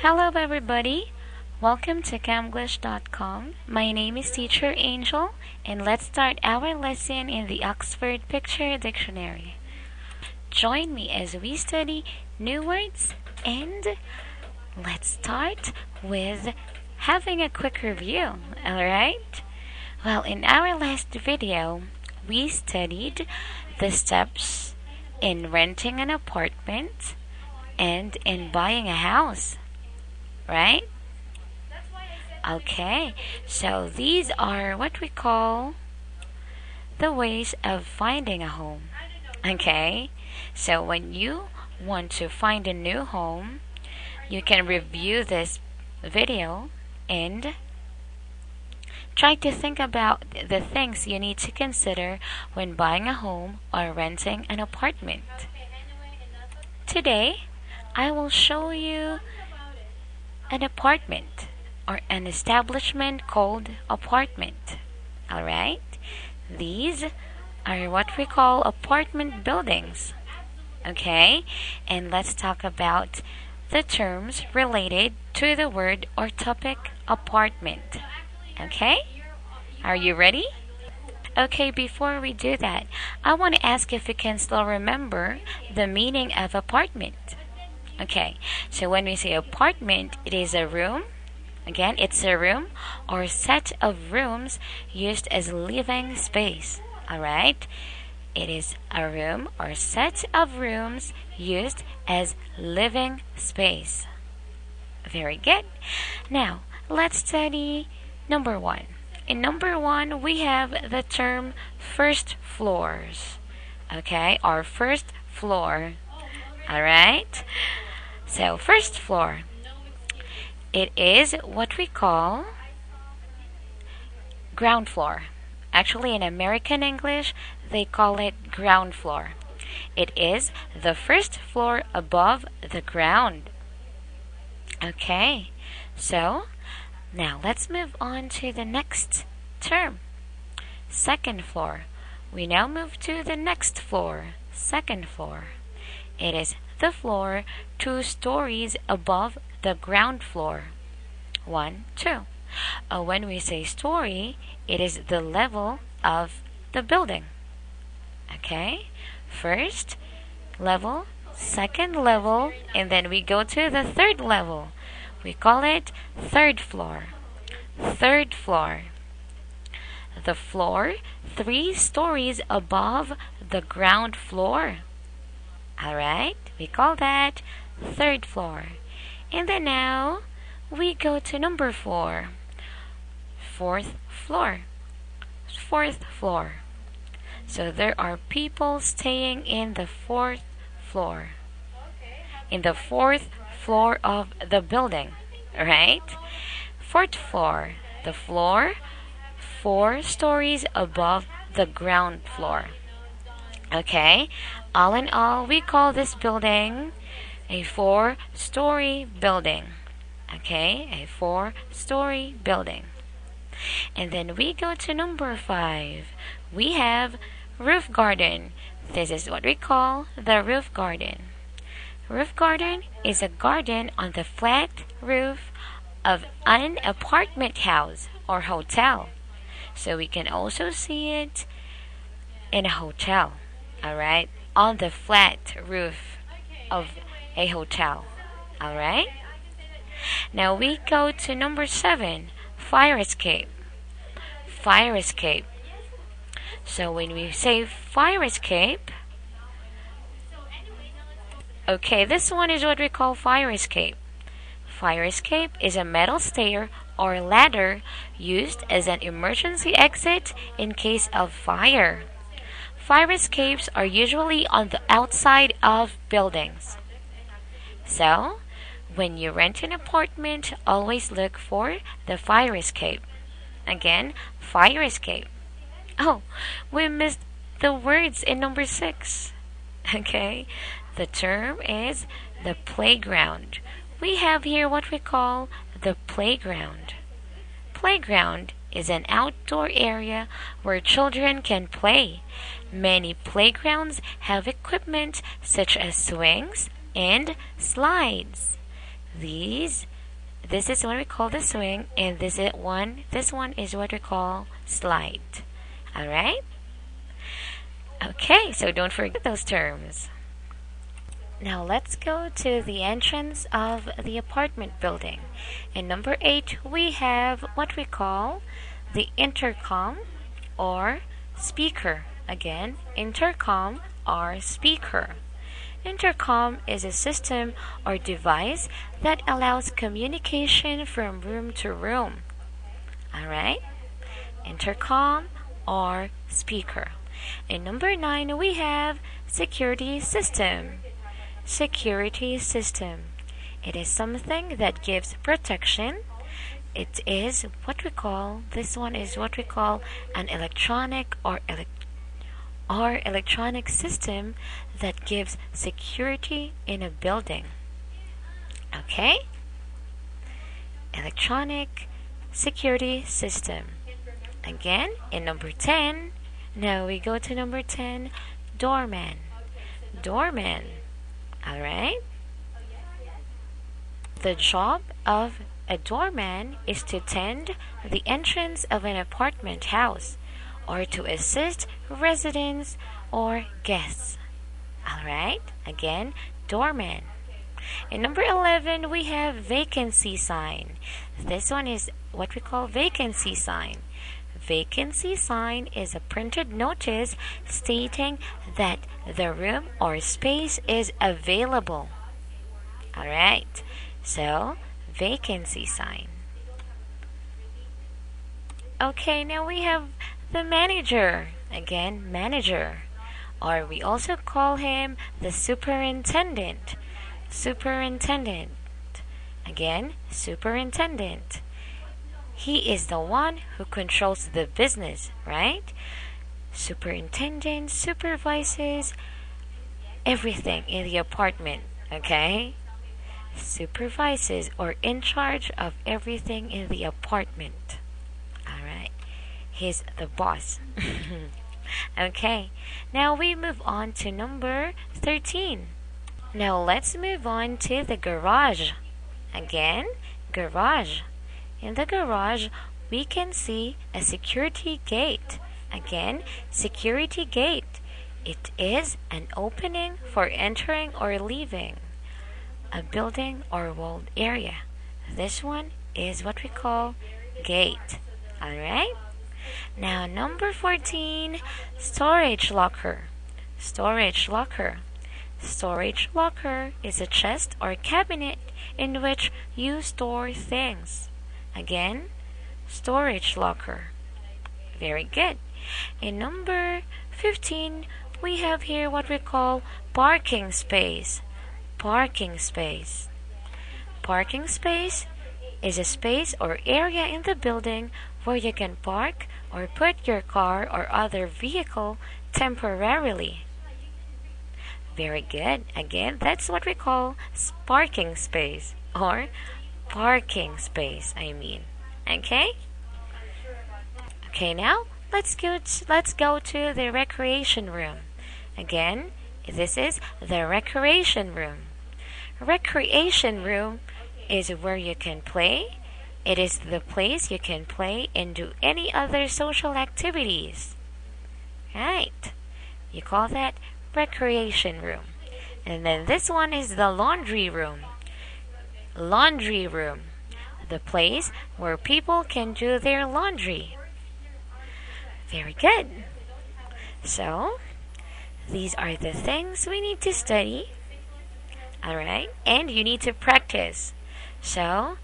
Hello everybody, welcome to camglish.com. My name is Teacher Angel and let's start our lesson in the Oxford Picture Dictionary. Join me as we study new words and let's start with having a quick review, alright? Well, in our last video, we studied the steps in renting an apartment and in buying a house, right? Okay, so these are what we call the ways of finding a home. Okay, so when you want to find a new home, you can review this video and try to think about the things you need to consider when buying a home or renting an apartment. Today, I will show you an apartment or an establishment called apartment. Alright? These are what we call apartment buildings. Okay? And let's talk about the terms related to the word or topic apartment. Okay? Are you ready? Okay, before we do that, I want to ask if you can still remember the meaning of apartment. Okay, so when we say apartment, it is a room. Again, it's a room or set of rooms used as living space. Alright? It is a room or set of rooms used as living space. Very good. Now, let's study number one. In number one, we have the term first floors. Okay, or first floor. Alright? So, first floor. It is what we call ground floor. Actually, in American English, they call it ground floor. It is the first floor above the ground. Okay, so now let's move on to the next term. Second floor. We now move to the next floor. Second floor. It is the floor 2 stories above the ground floor. 1, 2. When we say story, it is the level of the building. Okay? First level, second level, and then we go to the third level. We call it third floor. Third floor. The floor 3 stories above the ground floor. Alright? We call that third floor. And then now we go to number 4. Fourth floor. Fourth floor. So there are people staying in the fourth floor. In the fourth floor of the building, right? Fourth floor, the floor 4 stories above the ground floor. Okay, all in all, we call this building a 4-story building. Okay, a 4-story building. And then we go to number 5. We have roof garden. This is what we call the roof garden. Roof garden is a garden on the flat roof of an apartment house or hotel. So we can also see it in a hotel. Alright? On the flat roof of a hotel. Alright? Now we go to number 7. Fire escape. Fire escape. So when we say fire escape, okay, this one is what we call fire escape. Fire escape is a metal stair or ladder used as an emergency exit in case of fire. Fire escapes are usually on the outside of buildings. So, when you rent an apartment, always look for the fire escape. Again, fire escape. Oh, we missed the words in number 6. Okay, the term is the playground. We have here what we call the playground. Playground is an outdoor area where children can play. Many playgrounds have equipment such as swings and slides. This is what we call the swing, and this one is what we call slide. All right? Okay, so don't forget those terms. Now let's go to the entrance of the apartment building. In number 8, we have what we call the intercom or speaker. Again, intercom or speaker. Intercom is a system or device that allows communication from room to room. Alright? Intercom or speaker. In number 9, we have security system. Security system. It is something that gives protection. It is what we call, this one is what we call an electronic or electronic system that gives security in a building. Okay? Electronic security system. Again, in number 10, now we go to number 10, doorman. Doorman. Alright? The job of a doorman is to tend the entrance of an apartment house or to assist residents or guests. Alright? Again, doorman. In number 11, we have vacancy sign. This one is what we call vacancy sign. Vacancy sign is a printed notice stating that the room or space is available. Alright, so vacancy sign. Okay, now we have the manager. Again, manager. Or we also call him the superintendent. Superintendent. Again, superintendent. He is the one who controls the business, right? Superintendent supervises everything in the apartment, okay? Supervises or in charge of everything in the apartment. Alright. He's the boss. Okay. Now we move on to number 13. Now let's move on to the garage. Again, garage. In the garage, we can see a security gate. Again, security gate. It is an opening for entering or leaving a building or walled area. This one is what we call gate. Alright? Now, number 14, storage locker. Storage locker. Storage locker is a chest or cabinet in which you store things. Again, storage locker. Very good. In number 15, we have here what we call parking space. Parking space. Parking space is a space or area in the building where you can park or put your car or other vehicle temporarily. Very good. Again, that's what we call parking space or parking space, I mean. Okay? Okay, now let's go to the recreation room. Again, this is the recreation room. Recreation room is where you can play. It is the place you can play and do any other social activities. Right? You call that recreation room. And then this one is the laundry room. Laundry room. The place where people can do their laundry. Very good. So, these are the things we need to study. Alright? And you need to practice. So,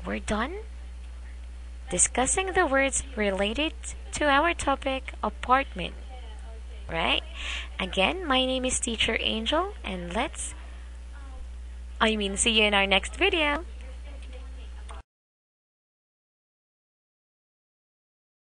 we're done discussing the words related to our topic, apartment. Right? Again, my name is Teacher Angel, and see you in our next video.